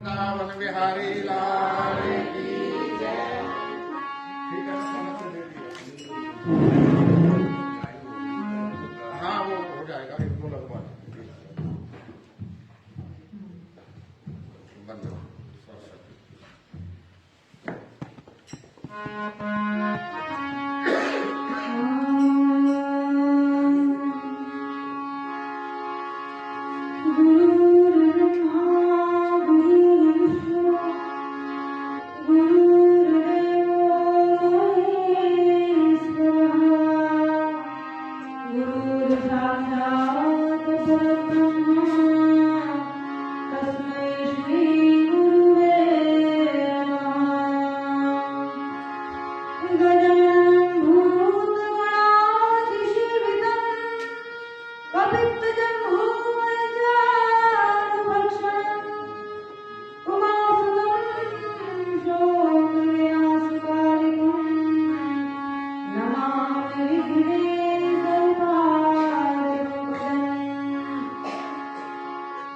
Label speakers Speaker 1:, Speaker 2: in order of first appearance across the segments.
Speaker 1: वृंदावन बिहारी लाल की जय। ठीक है, हाँ वो हो जाएगा, इसको लगवा बंद हो।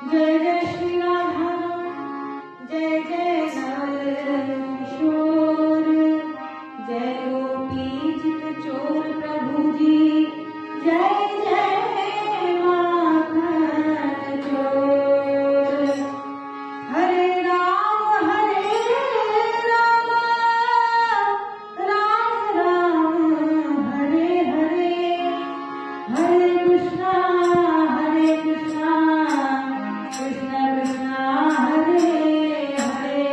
Speaker 2: जय जय श्री राधा, जय जय किशोर, जय गोपी चित चोर प्रभु जी, जय जय माखन चोर। हरे राम राम राम हरे हरे, हरे कृष्णा कृष्ण कृष्ण हरे हरे।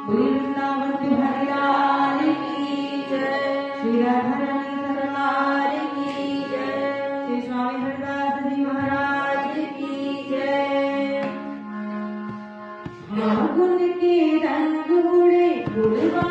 Speaker 2: वृंदावन बिहारी लाल की जय, श्री राधा रानी सरकार की जय, श्री स्वामी हरदास जी महाराज की जय। फागुन के रंग उड़े गुड़वा